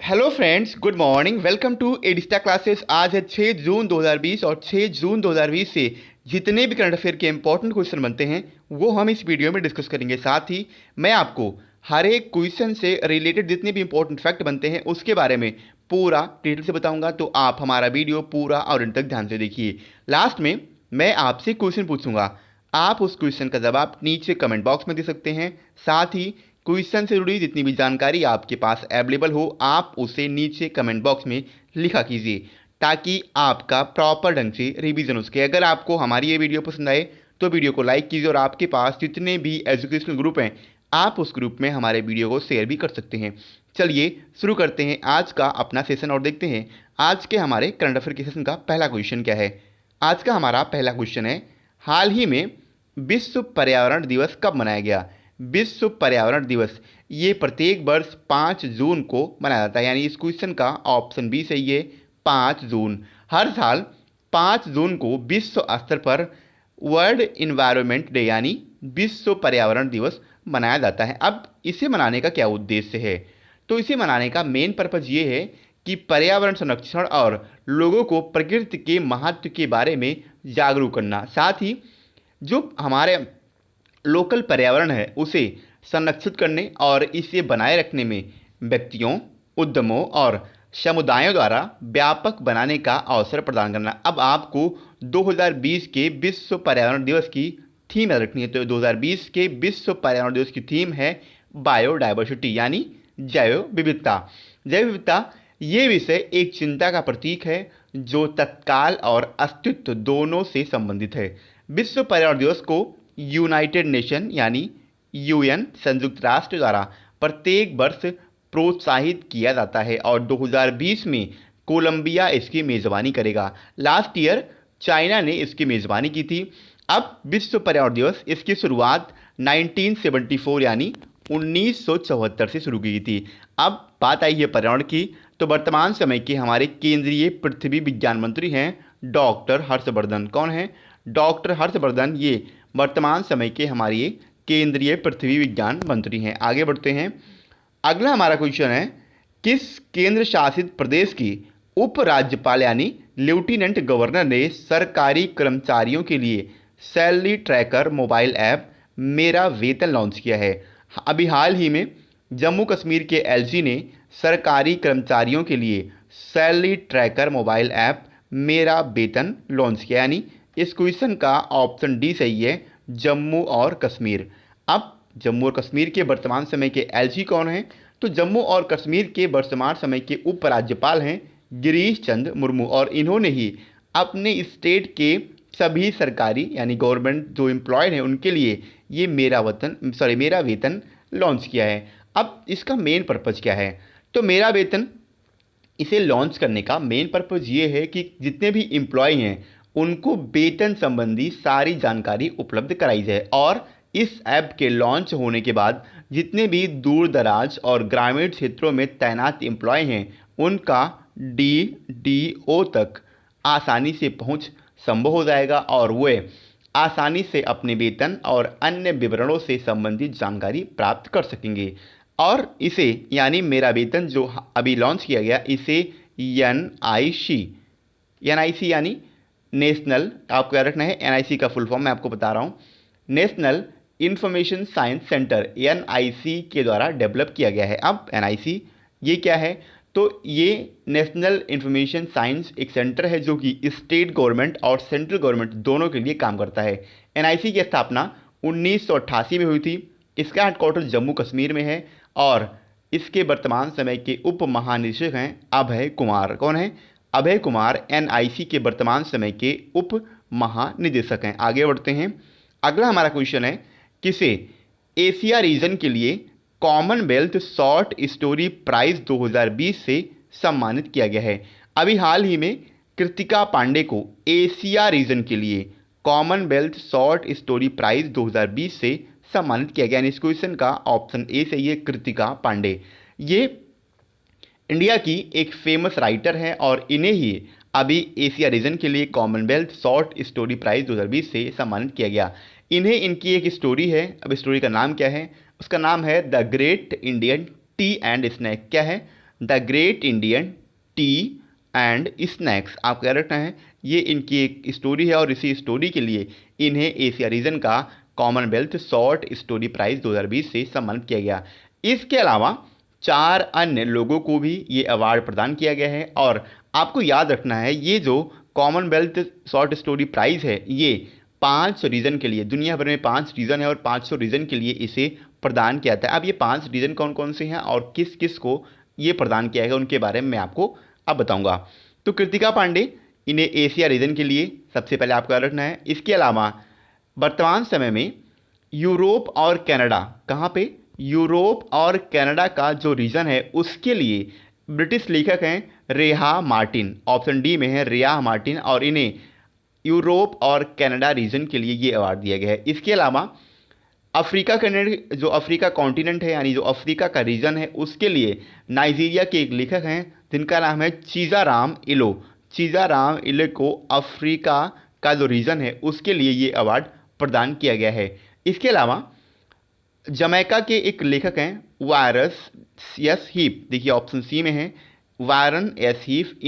Hello friends, good morning. Welcome to Edista classes. आज है 6 जून 2020 और 6 जून 2020 से जितने भी करंट अफेयर के इंपॉर्टेंट क्वेश्चन बनते हैं वो हम इस वीडियो में डिस्कस करेंगे। साथ ही मैं आपको हर एक क्वेश्चन से रिलेटेड जितने भी इंपॉर्टेंट फैक्ट बनते हैं उसके बारे में पूरा डिटेल से बताऊंगा, तो आप हमारा वीडियो पूरा और अंत तक ध्यान से देखिए। लास्ट में मैं आपसे क्वेश्चन पूछूंगा, आप उस क्वेश्चन का जवाब नीचे कमेंट बॉक्स में दे सकते हैं। साथ ही क्वेश्चन से जुड़ी जितनी भी जानकारी आपके पास अवेलेबल हो आप उसे नीचे कमेंट बॉक्स में लिखा कीजिए, ताकि आपका प्रॉपर ढंग से रिवीजन हो सके। अगर आपको हमारी ये वीडियो पसंद आए तो वीडियो को लाइक कीजिए, और आपके पास जितने भी एजुकेशनल ग्रुप हैं आप उस ग्रुप में हमारे वीडियो को शेयर भी कर सकते हैं। चलिए शुरू करते हैं आज का अपना सेशन और देखते हैं आज के हमारे करंट अफेयर के सेशन का पहला क्वेश्चन क्या है। आज का हमारा पहला क्वेश्चन है, हाल ही में विश्व पर्यावरण दिवस कब मनाया गया। विश्व पर्यावरण दिवस ये प्रत्येक वर्ष 5 जून को मनाया जाता है, यानी इस क्वेश्चन का ऑप्शन बी सही है, 5 जून। हर साल 5 जून को विश्व स्तर पर वर्ल्ड इन्वायरमेंट डे यानी विश्व पर्यावरण दिवस मनाया जाता है। अब इसे मनाने का क्या उद्देश्य है, तो इसे मनाने का मेन पर्पज ये है कि पर्यावरण संरक्षण और लोगों को प्रकृति के महत्व के बारे में जागरूक करना, साथ ही जो हमारे लोकल पर्यावरण है उसे संरक्षित करने और इसे बनाए रखने में व्यक्तियों, उद्यमों और समुदायों द्वारा व्यापक बनाने का अवसर प्रदान करना। अब आपको 2020 के विश्व पर्यावरण दिवस की थीम याद रखनी है, तो 2020 के विश्व पर्यावरण दिवस की थीम है बायोडाइवर्सिटी यानी जैव विविधता। जैव विविधता ये विषय एक चिंता का प्रतीक है जो तत्काल और अस्तित्व दोनों से संबंधित है। विश्व पर्यावरण दिवस को यूनाइटेड नेशन यानी यूएन संयुक्त राष्ट्र द्वारा प्रत्येक वर्ष प्रोत्साहित किया जाता है और 2020 में कोलंबिया इसकी मेज़बानी करेगा। लास्ट ईयर चाइना ने इसकी मेज़बानी की थी। अब विश्व पर्यावरण दिवस इसकी शुरुआत 1974 यानी 1974 से शुरू की थी। अब बात आई है पर्यावरण की, तो वर्तमान समय के हमारे केंद्रीय पृथ्वी विज्ञान मंत्री हैं डॉक्टर हर्षवर्धन। कौन है? डॉक्टर हर्षवर्धन ये वर्तमान समय के हमारे केंद्रीय पृथ्वी विज्ञान मंत्री हैं। आगे बढ़ते हैं, अगला हमारा क्वेश्चन है, किस केंद्र शासित प्रदेश की उपराज्यपाल यानी लेफ्टिनेंट गवर्नर ने सरकारी कर्मचारियों के लिए सैलरी ट्रैकर मोबाइल ऐप मेरा वेतन लॉन्च किया है। अभी हाल ही में जम्मू कश्मीर के एलजी ने सरकारी कर्मचारियों के लिए सैलरी ट्रैकर मोबाइल ऐप मेरा वेतन लॉन्च किया, यानी इस क्वेश्चन का ऑप्शन डी सही है, जम्मू और कश्मीर। अब जम्मू और कश्मीर के वर्तमान समय के एलजी कौन हैं, तो जम्मू और कश्मीर के वर्तमान समय के उपराज्यपाल हैं गिरीश चंद्र मुर्मू, और इन्होंने ही अपने स्टेट के सभी सरकारी यानी गवर्नमेंट जो एम्प्लॉयड हैं उनके लिए ये मेरा वेतन लॉन्च किया है। अब इसका मेन पर्पज़ क्या है, तो मेरा वेतन इसे लॉन्च करने का मेन पर्पज़ ये है कि जितने भी एम्प्लॉय हैं उनको वेतन संबंधी सारी जानकारी उपलब्ध कराई जाए, और इस ऐप के लॉन्च होने के बाद जितने भी दूर दराज और ग्रामीण क्षेत्रों में तैनात एम्प्लॉय हैं उनका डीडीओ तक आसानी से पहुंच संभव हो जाएगा और वे आसानी से अपने वेतन और अन्य विवरणों से संबंधित जानकारी प्राप्त कर सकेंगे। और इसे यानी मेरा वेतन जो अभी लॉन्च किया गया इसे एनआईसी यानी नेशनल, आपको याद रखना है एनआईसी का फुल फॉर्म मैं आपको बता रहा हूँ, national information science centre NIC के द्वारा डेवलप किया गया है। अब एनआईसी ये क्या है, तो ये नेशनल इंफॉर्मेशन साइंस एक सेंटर है जो कि स्टेट गवर्नमेंट और सेंट्रल गवर्नमेंट दोनों के लिए काम करता है। एनआईसी की स्थापना 1988 में हुई थी। इसका हेडक्वार्टर जम्मू कश्मीर में है और इसके वर्तमान समय के उप महानिदेशक हैं अभय कुमार। कौन है? अभय कुमार एनआईसी के वर्तमान समय के उप महानिदेशक हैं। आगे बढ़ते हैं, अगला हमारा क्वेश्चन है, किसे एशिया रीजन के लिए कॉमनवेल्थ शॉर्ट स्टोरी प्राइज 2020 से सम्मानित किया गया है। अभी हाल ही में कृतिका पांडे को एशिया रीजन के लिए कॉमनवेल्थ शॉर्ट स्टोरी प्राइज 2020 से सम्मानित किया गया। इस क्वेश्चन का ऑप्शन ए सही है, कृतिका पांडे। ये इंडिया की एक फेमस राइटर है और इन्हें ही अभी एशिया रीजन के लिए कॉमनवेल्थ शॉर्ट स्टोरी प्राइज 2020 से सम्मानित किया गया। इन्हें इनकी एक स्टोरी है, अब स्टोरी का नाम क्या है, उसका नाम है the great Indian tea and snack. क्या है? The great Indian tea and snacks. आपको याद रखना है ये इनकी एक स्टोरी है और इसी स्टोरी के लिए इन्हें एशिया रीजन का कॉमनवेल्थ शॉर्ट स्टोरी प्राइज 2020 से सम्मानित किया गया। इसके अलावा 4 अन्य लोगों को भी ये अवार्ड प्रदान किया गया है। और आपको याद रखना है ये जो कॉमनवेल्थ शॉर्ट स्टोरी प्राइज़ है ये 5 रीजन के लिए, दुनिया भर में 5 रीजन है और 500 रीजन के लिए इसे प्रदान किया जाता है। अब ये 5 रीजन कौन कौन से हैं और किस किस को ये प्रदान किया गया उनके बारे में मैं आपको अब बताऊंगा। तो कृतिका पांडे, इन्हें एशिया रीजन के लिए सबसे पहले आपको याद रखना है। इसके अलावा वर्तमान समय में यूरोप और कनाडा, कहाँ पे, यूरोप और कनाडा का जो रीजन है उसके लिए ब्रिटिश लेखक हैं रेहा मार्टिन। ऑप्शन डी में है रेहा मार्टिन और इन्हें यूरोप और कनाडा रीजन के लिए ये अवार्ड दिया गया है। इसके अलावा अफ्रीका कनेड, जो अफ्रीका कॉन्टिनेंट है यानी जो अफ्रीका का रीजन है उसके लिए नाइजीरिया के एक लेखक हैं जिनका नाम है चीज़ाराम इलो। चीज़ाराम इलो को अफ्रीका का जो रीजन है उसके लिए ये अवार्ड प्रदान किया गया है। इसके अलावा जमैका के एक लेखक हैं वायरस एस हीप, देखिए ऑप्शन सी में है वायरन एस हीप,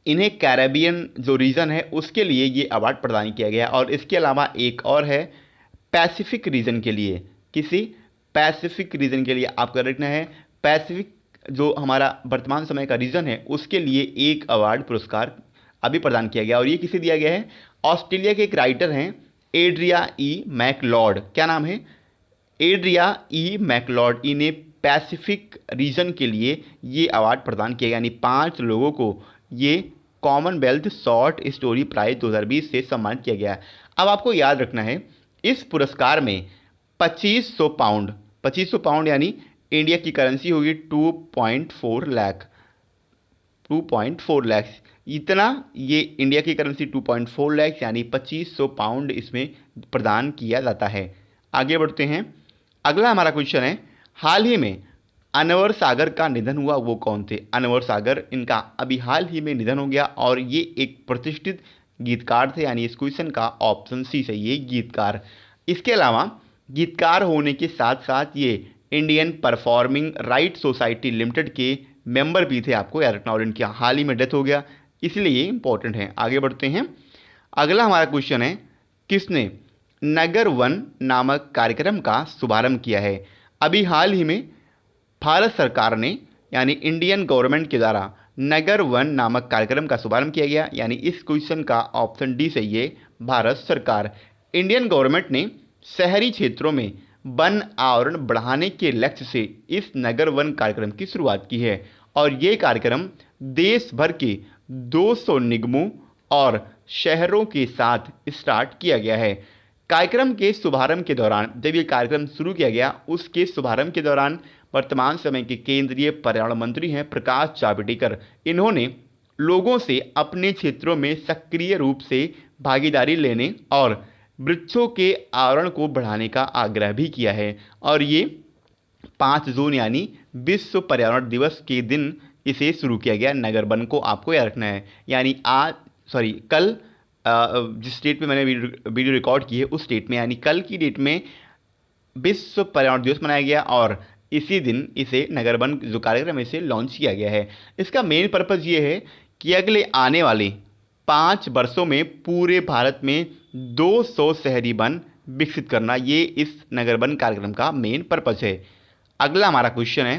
इन्हें कैरेबियन जो रीजन है उसके लिए ये अवार्ड प्रदान किया गया। और इसके अलावा एक और है पैसिफिक रीजन के लिए, किसी पैसिफिक रीजन के लिए आपको रखना है पैसिफिक जो हमारा वर्तमान समय का रीजन है उसके लिए एक अवार्ड पुरस्कार अभी प्रदान किया गया। और ये किसे दिया गया है, ऑस्ट्रेलिया के एक राइटर हैं एड्रिया ई मैकलॉड। क्या नाम है, एड्रिया ई मैकलॉड। इन्हें पैसिफिक रीजन के लिए ये अवार्ड प्रदान किया गया, यानी 5 लोगों को ये कॉमनवेल्थ शॉर्ट स्टोरी प्राइज 2020 से सम्मानित किया गया। अब आपको याद रखना है इस पुरस्कार में 2500 पाउंड, 2500 पाउंड यानी इंडिया की करेंसी होगी 2.4 लाख, 2.4 लाख, इतना ये इंडिया की करेंसी 2.4 लाख यानी 2500 पाउंड इसमें प्रदान किया जाता है। आगे बढ़ते हैं, अगला हमारा क्वेश्चन है, हाल ही में अनवर सागर का निधन हुआ वो कौन थे। अनवर सागर, इनका अभी हाल ही में निधन हो गया और ये एक प्रतिष्ठित गीतकार थे, यानी इस क्वेश्चन का ऑप्शन सी सही है, गीतकार। इसके अलावा गीतकार होने के साथ साथ ये Indian performing right society limited के मेंबर भी थे, आपको याद रखना। और इनकी हाल ही में डेथ हो गया, इसलिए ये इंपॉर्टेंट है। आगे बढ़ते हैं, अगला हमारा क्वेश्चन है, किसने नगर वन नामक कार्यक्रम का शुभारंभ किया है। अभी हाल ही में भारत सरकार ने यानी इंडियन गवर्नमेंट के द्वारा नगर वन नामक कार्यक्रम का शुभारंभ किया गया, यानी इस क्वेश्चन का ऑप्शन डी सही है, भारत सरकार। इंडियन गवर्नमेंट ने शहरी क्षेत्रों में वन आवरण बढ़ाने के लक्ष्य से इस नगर वन कार्यक्रम की शुरुआत की है और ये कार्यक्रम देश भर के 200 निगमों और शहरों के साथ स्टार्ट किया गया है। कार्यक्रम के शुभारंभ के दौरान, जब ये कार्यक्रम शुरू किया गया उसके शुभारंभ के दौरान वर्तमान समय के केंद्रीय पर्यावरण मंत्री हैं प्रकाश जावड़ेकर। इन्होंने लोगों से अपने क्षेत्रों में सक्रिय रूप से भागीदारी लेने और वृक्षों के आवरण को बढ़ाने का आग्रह भी किया है। और ये 5 जून यानी विश्व पर्यावरण दिवस के दिन इसे शुरू किया गया नगर वन को, आपको याद रखना है। यानी कल जिस डेट पे मैंने वीडियो रिकॉर्ड की है उस डेट में, यानी कल की डेट में विश्व पर्यावरण दिवस मनाया गया और इसी दिन इसे नगर वन जो कार्यक्रम है इसे लॉन्च किया गया है। इसका मेन पर्पज़ ये है कि अगले आने वाले 5 वर्षों में पूरे भारत में 200 शहरी वन विकसित करना, ये इस नगर वन कार्यक्रम का मेन पर्पज़ है। अगला हमारा क्वेश्चन है,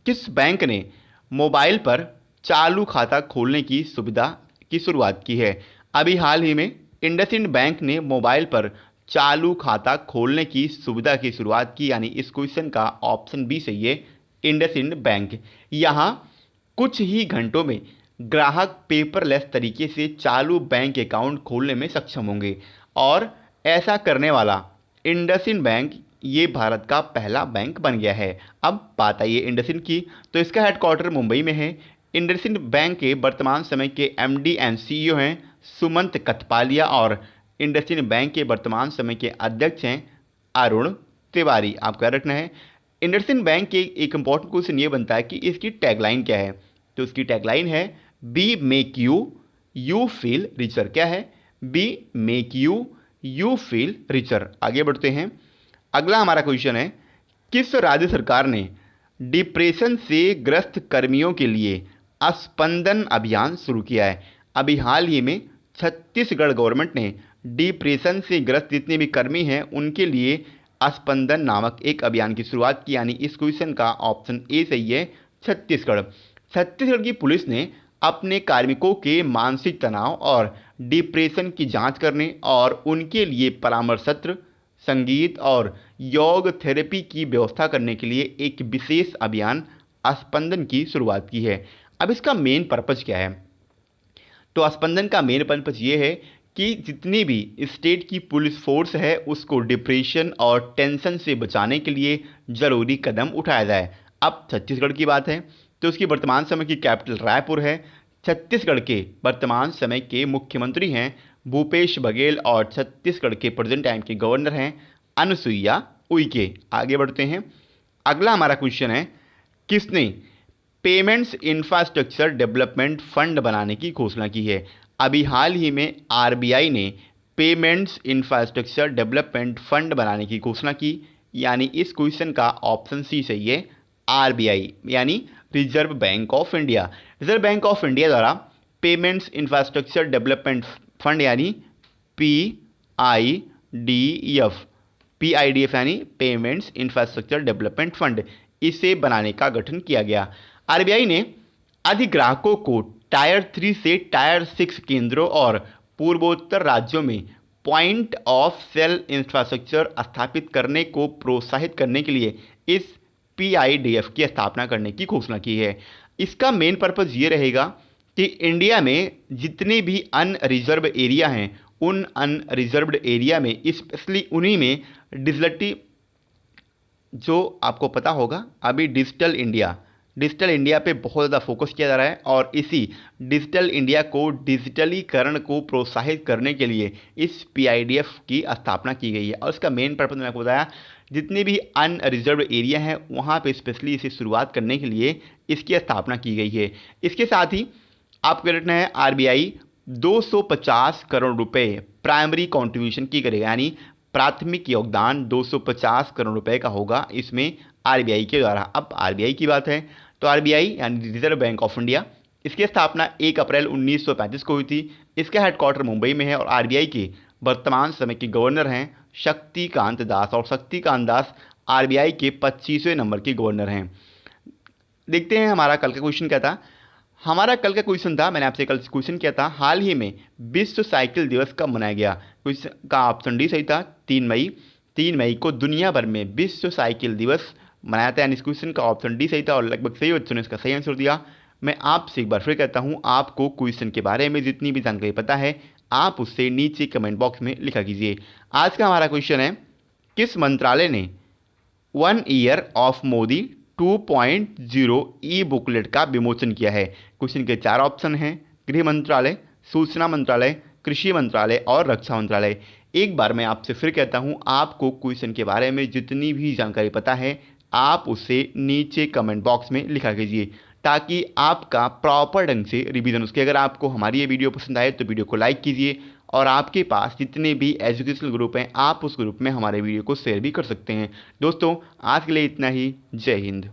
किस बैंक ने मोबाइल पर चालू खाता खोलने की सुविधा की शुरुआत की है। अभी हाल ही में इंडसइंड बैंक ने मोबाइल पर चालू खाता खोलने की सुविधा की शुरुआत की, यानी इस क्वेश्चन का ऑप्शन बी सही है, इंडसइंड बैंक। यहाँ कुछ ही घंटों में ग्राहक पेपरलेस तरीके से चालू बैंक अकाउंट खोलने में सक्षम होंगे और ऐसा करने वाला इंडसइंड बैंक ये भारत का पहला बैंक बन गया है। अब बात आई है इंडसइंड की, तो इसका हेडक्वार्टर मुंबई में है। इंडसइंड बैंक के वर्तमान समय के एमडी एंड सीईओ हैं सुमंत कथपालिया और इंडसइंड बैंक के वर्तमान समय के अध्यक्ष हैं अरुण तिवारी। आपको याद रखना है, इंडसइंड बैंक के एक इंपॉर्टेंट क्वेश्चन ये बनता है कि इसकी टैगलाइन क्या है। तो इसकी टैगलाइन है be make you feel richer. क्या है, be make you feel richer. आगे बढ़ते हैं, अगला हमारा क्वेश्चन है, किस राज्य सरकार ने डिप्रेशन से ग्रस्त कर्मियों के लिए स्पंदन अभियान शुरू किया है। अभी हाल ही में छत्तीसगढ़ गवर्नमेंट ने डिप्रेशन से ग्रस्त जितने भी कर्मी हैं उनके लिए स्पंदन नामक एक अभियान की शुरुआत की, यानी इस क्वेश्चन का ऑप्शन ए सही है, छत्तीसगढ़। छत्तीसगढ़ की पुलिस ने अपने कार्मिकों के मानसिक तनाव और डिप्रेशन की जांच करने और उनके लिए परामर्श सत्र, संगीत और योग थेरेपी की व्यवस्था करने के लिए एक विशेष अभियान स्पंदन की शुरुआत की है। अब इसका मेन पर्पज़ क्या है? तो स्पंदन का मेन पर्पज़ ये है कि जितनी भी स्टेट की पुलिस फोर्स है उसको डिप्रेशन और टेंशन से बचाने के लिए ज़रूरी कदम उठाया जाए। अब छत्तीसगढ़ की बात है तो उसकी वर्तमान समय की कैपिटल रायपुर है। छत्तीसगढ़ के वर्तमान समय के मुख्यमंत्री हैं भूपेश बघेल और छत्तीसगढ़ के प्रेजेंट टाइम के गवर्नर हैं अनुसुईया उइके। आगे बढ़ते हैं। अगला हमारा क्वेश्चन है, किसने पेमेंट्स इंफ्रास्ट्रक्चर डेवलपमेंट फंड बनाने की घोषणा की है? अभी हाल ही में आरबीआई ने पेमेंट्स इंफ्रास्ट्रक्चर डेवलपमेंट फंड बनाने की घोषणा की, यानी इस क्वेश्चन का ऑप्शन सी सही है, आरबीआई यानी reserve bank of India. Reserve bank of India द्वारा पेमेंट्स इंफ्रास्ट्रक्चर डेवलपमेंट फंड यानी पीआईडीएफ यानी पेमेंट्स इंफ्रास्ट्रक्चर डेवलपमेंट फंड, इसे बनाने का गठन किया गया। आरबीआई ने अधिग्राहकों को टायर 3 से टायर 6 केंद्रों और पूर्वोत्तर राज्यों में पॉइंट ऑफ सेल इंफ्रास्ट्रक्चर स्थापित करने को प्रोत्साहित करने के लिए इस पीआईडीएफ की स्थापना करने की घोषणा की है। इसका मेन पर्पज़ ये रहेगा कि इंडिया में जितने भी अनरिजर्व एरिया हैं उन अनरिजर्व्ड एरिया में, स्पेशली उन्हीं में डिजिटलिटी, जो आपको पता होगा अभी डिजिटल इंडिया पे बहुत ज़्यादा फोकस किया जा रहा है और इसी डिजिटल इंडिया को डिजिटलीकरण को प्रोत्साहित करने के लिए इस पीआईडीएफ की स्थापना की गई है। और इसका मेन पर्पज़ मैंने आपको बताया, जितने भी अनरिजर्व्ड एरिया हैं वहाँ पे स्पेशली इसे शुरुआत करने के लिए इसकी स्थापना की गई है। इसके साथ ही आपको रखना है आरबीआई 250 करोड़ रुपए प्राइमरी कंट्रीब्यूशन की करेगा, यानी प्राथमिक योगदान 250 करोड़ रुपए का होगा इसमें आरबीआई के द्वारा। अब आरबीआई की बात है तो आरबीआई यानी रिजर्व बैंक ऑफ इंडिया, इसकी स्थापना 1 अप्रैल 1935 को हुई थी। इसका हेडक्वार्टर मुंबई में है और आरबीआई के वर्तमान समय के गवर्नर हैं शक्तिकांत दास, और शक्तिकांत दास आरबीआई के 25वें नंबर के गवर्नर हैं। देखते हैं हमारा कल का क्वेश्चन क्या था। हमारा कल का क्वेश्चन था, मैंने आपसे कल क्वेश्चन किया था, हाल ही में विश्व साइकिल दिवस कब मनाया गया? क्वेश्चन का ऑप्शन डी सही था, 3 मई को दुनिया भर में विश्व साइकिल दिवस मनाया था, यानी इस क्वेश्चन का ऑप्शन डी सही था और लगभग सही बच्चों ने इसका सही आंसर दिया। मैं आपसे एक बार फिर कहता हूँ, आपको क्वेश्चन के बारे में जितनी भी जानकारी पता है आप उससे नीचे कमेंट बॉक्स में लिखा कीजिए। आज का हमारा क्वेश्चन है, किस मंत्रालय ने 1 year of Modi 2.0 E booklet का विमोचन किया है? क्वेश्चन के 4 ऑप्शन हैं, गृह मंत्रालय, सूचना मंत्रालय, कृषि मंत्रालय और रक्षा मंत्रालय। एक बार मैं आपसे फिर कहता हूं, आपको क्वेश्चन के बारे में जितनी भी जानकारी पता है आप उसे नीचे कमेंट बॉक्स में लिखा कीजिए ताकि आपका प्रॉपर ढंग से रिवीजन उसके। अगर आपको हमारी ये वीडियो पसंद आए तो वीडियो को लाइक कीजिए और आपके पास जितने भी एजुकेशनल ग्रुप हैं आप उस ग्रुप में हमारे वीडियो को शेयर भी कर सकते हैं। दोस्तों आज के लिए इतना ही। जय हिंद।